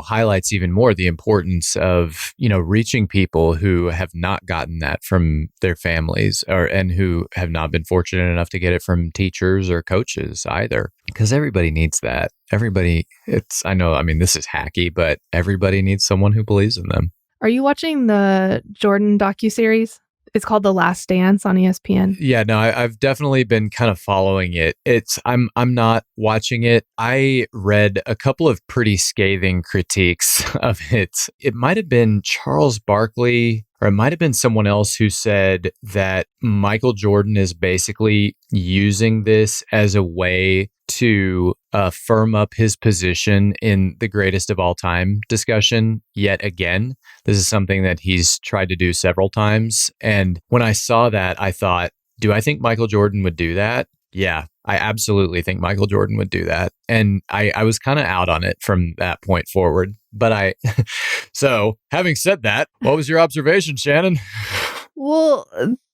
highlights even more the importance of, reaching people who have not gotten that from their families and who have not been fortunate enough to get it from teachers or coaches either. Because everybody needs that. I know, this is hacky, but everybody needs someone who believes in them. Are you watching the Jordan docuseries? It's called The Last Dance on ESPN. Yeah, no, I've definitely been kind of following it. I'm not watching it. I read a couple of pretty scathing critiques of it. It might have been Charles Barkley, or it might have been someone else who said that Michael Jordan is basically using this as a way to firm up his position in the greatest of all time discussion yet again. This is something that he's tried to do several times. And when I saw that, I thought, do I think Michael Jordan would do that? Yeah, I absolutely think Michael Jordan would do that. And I was kind of out on it from that point forward. But so having said that, what was your observation, Shannon? Well,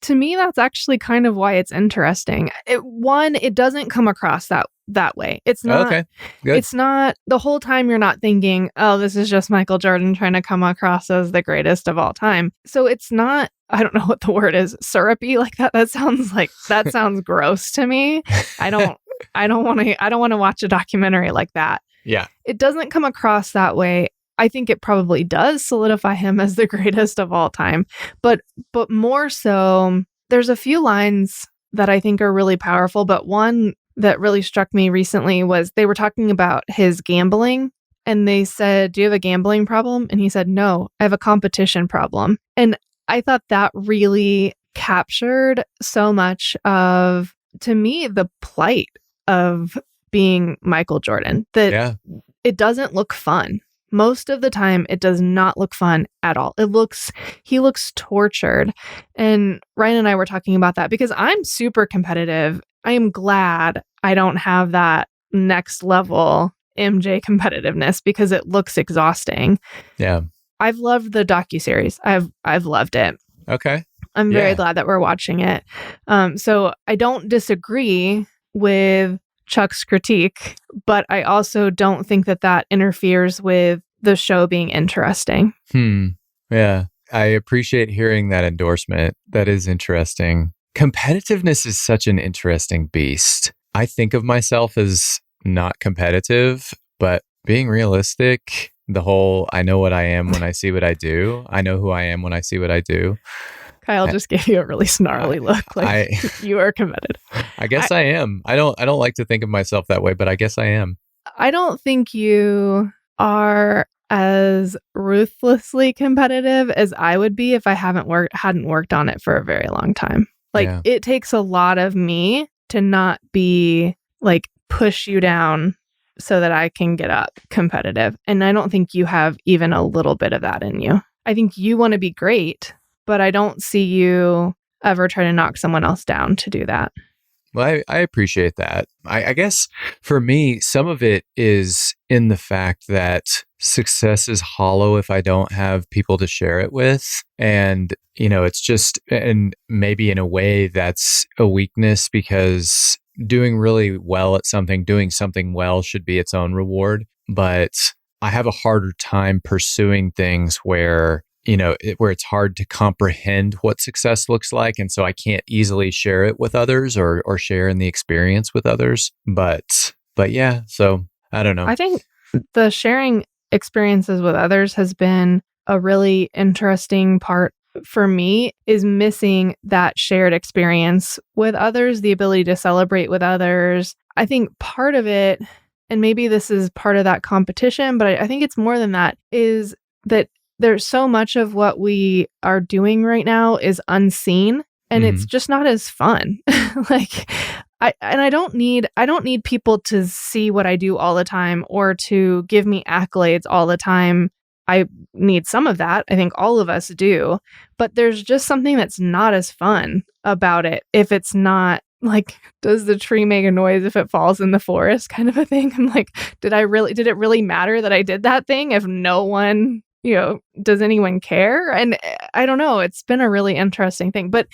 to me, that's actually kind of why it's interesting. It doesn't come across that way. It's not. Okay, good. It's not the whole time you're not thinking, oh, this is just Michael Jordan trying to come across as the greatest of all time. So it's not, I don't know what the word is, syrupy like that. That sounds gross to me. I don't want to watch a documentary like that. Yeah. It doesn't come across that way. I think it probably does solidify him as the greatest of all time. But more so, there's a few lines that I think are really powerful. But one that really struck me recently was they were talking about his gambling. And they said, do you have a gambling problem? And he said, no, I have a competition problem. And I thought that really captured so much of, to me, the plight of being Michael Jordan. That It doesn't look fun. Most of the time, it does not look fun at all. He looks tortured. And Ryan and I were talking about that because I'm super competitive. I am glad I don't have that next level MJ competitiveness because it looks exhausting. Yeah. I've loved the docuseries. I've loved it. Okay. I'm very glad that we're watching it. So I don't disagree with Chuck's critique, but I also don't think that interferes with the show being interesting. Yeah. I appreciate hearing that endorsement. That is interesting. Competitiveness is such an interesting beast. I think of myself as not competitive, but being realistic, the whole I know what I am when I see what I do. I know who I am when I see what I do. Kyle just gave you a really snarly look, like you are competitive. I guess I am. I don't like to think of myself that way, but I guess I am. I don't think you are as ruthlessly competitive as I would be if I hadn't worked on it for a very long time. Like it takes a lot of me to not be like push you down so that I can get up competitive. And I don't think you have even a little bit of that in you. I think you want to be great, but I don't see you ever try to knock someone else down to do that. Well, I appreciate that. I guess for me, some of it is in the fact that success is hollow if I don't have people to share it with. And, it's just, and maybe in a way that's a weakness because doing really well at something, doing something well should be its own reward. But I have a harder time pursuing things where where it's hard to comprehend what success looks like. And so I can't easily share it with others or share in the experience with others. But yeah, so I don't know. I think the sharing experiences with others has been a really interesting part for me, is missing that shared experience with others, the ability to celebrate with others. I think part of it, and maybe this is part of that competition, but I think it's more than that, is that there's so much of what we are doing right now is unseen, and it's just not as fun. Like I don't need people to see what I do all the time or to give me accolades all the time. I need some of that. I think all of us do, but there's just something that's not as fun about it if it's not like, does the tree make a noise if it falls in the forest kind of a thing? I'm like, did it really matter that I did that thing if no one, does anyone care? And I don't know. It's been a really interesting thing. But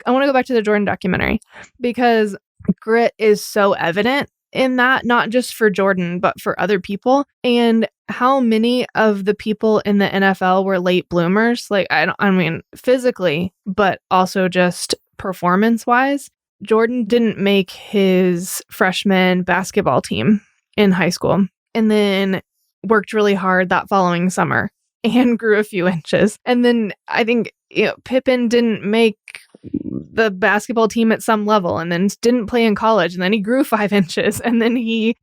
I want to go back to the Jordan documentary because grit is so evident in that, not just for Jordan, but for other people. And how many of the people in the NFL were late bloomers? Like, I mean, physically, but also just performance-wise. Jordan didn't make his freshman basketball team in high school and then worked really hard that following summer and grew a few inches. And then I think, Pippen didn't make the basketball team at some level and then didn't play in college. And then he grew 5 inches. And then he,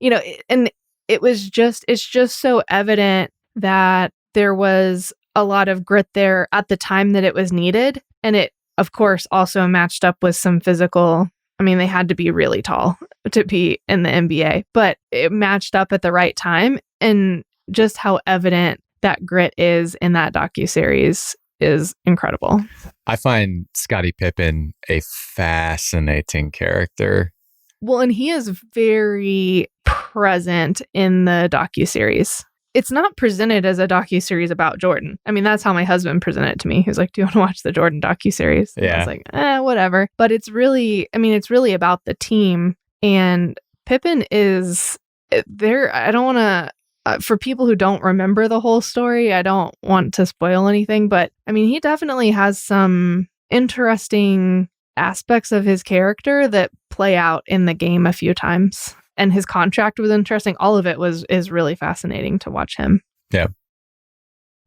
and it's just so evident that there was a lot of grit there at the time that it was needed. And it, of course, also matched up with some physical. I mean, they had to be really tall to be in the NBA, but it matched up at the right time. And just how evident that grit is in that docuseries is incredible. I find Scottie Pippen a fascinating character. Well, and he is very present in the docuseries. It's not presented as a docuseries about Jordan. I mean, that's how my husband presented it to me. He was like, do you want to watch the Jordan docuseries? Yeah. I was like, whatever. But it's really about the team. And Pippen is there. I don't want to, for people who don't remember the whole story, I don't want to spoil anything. But I mean, he definitely has some interesting aspects of his character that play out in the game a few times. And his contract was interesting. All of it is really fascinating to watch him. Yeah.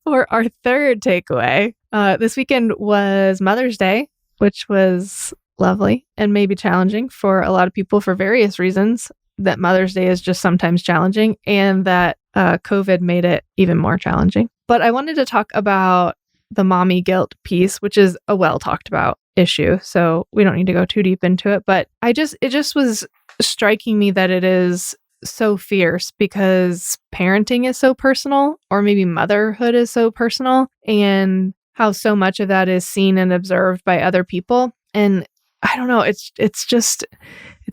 For our third takeaway, this weekend was Mother's Day, which was lovely and maybe challenging for a lot of people for various reasons. That Mother's Day is just sometimes challenging, and that COVID made it even more challenging. But I wanted to talk about the mommy guilt piece, which is a well talked about issue. So we don't need to go too deep into it. But it just was striking me that it is so fierce because parenting is so personal, or maybe motherhood is so personal, and how so much of that is seen and observed by other people. And I don't know, it's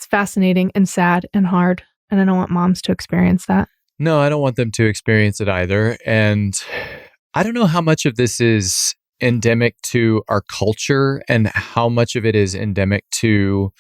fascinating and sad and hard. And I don't want moms to experience that. No, I don't want them to experience it either. And I don't know how much of this is endemic to our culture and how much of it is endemic to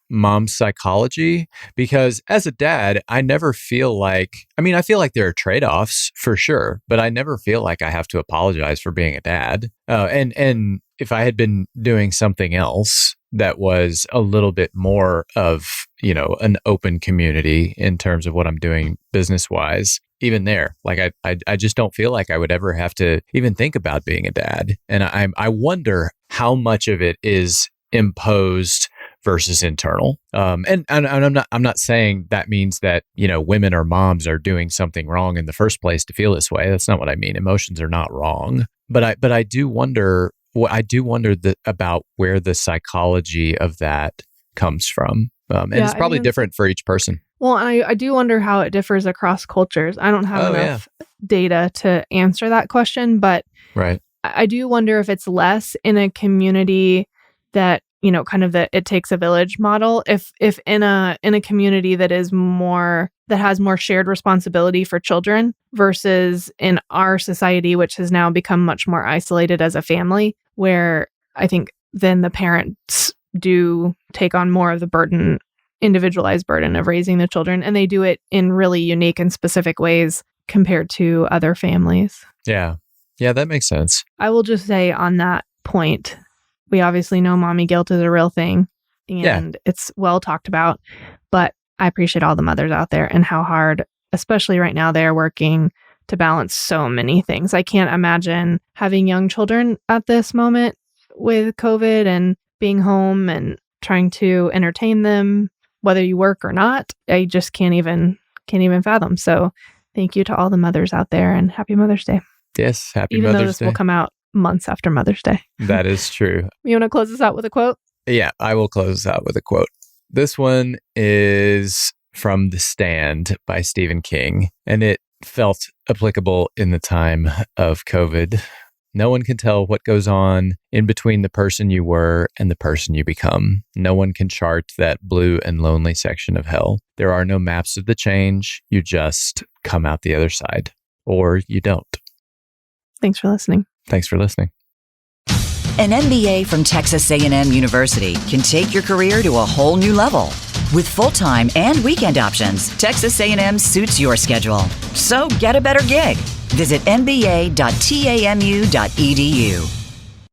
mom's psychology, because as a dad, I never feel like, I feel like there are trade-offs for sure, but I never feel like I have to apologize for being a dad. And if I had been doing something else that was a little bit more of, an open community in terms of what I'm doing business-wise, even there, like I just don't feel like I would ever have to even think about being a dad. And I wonder how much of it is imposed versus internal. And I'm not saying that means that, women or moms are doing something wrong in the first place to feel this way. That's not what I mean. Emotions are not wrong. But I do wonder about where the psychology of that comes from. And it's probably different for each person. Well, I do wonder how it differs across cultures. I don't have enough data to answer that question, but right. I do wonder if it's less in a community that, kind of the it takes a village model. If in a community that has more shared responsibility for children versus in our society, which has now become much more isolated as a family, where I think then the parents do take on more of the individualized burden of raising the children, and they do it in really unique and specific ways compared to other families. Yeah. Yeah, that makes sense. I will just say on that point, we obviously know mommy guilt is a real thing and it's well talked about, but I appreciate all the mothers out there and how hard, especially right now, they're working to balance so many things. I can't imagine having young children at this moment with COVID and being home and trying to entertain them, whether you work or not. I just can't even fathom. So thank you to all the mothers out there, and happy Mother's Day. Yes, happy Even Mother's though this Day. will come out months after Mother's Day. That is true. You want to close us out with a quote? Yeah, I will close out with a quote. This one is from The Stand by Stephen King, and it felt applicable in the time of COVID. No one can tell what goes on in between the person you were and the person you become. No one can chart that blue and lonely section of hell. There are no maps of the change. You just come out the other side, or you don't. Thanks for listening. Thanks for listening. An MBA from Texas A&M University can take your career to a whole new level. With full-time and weekend options, Texas A&M suits your schedule. So get a better gig. Visit mba.tamu.edu.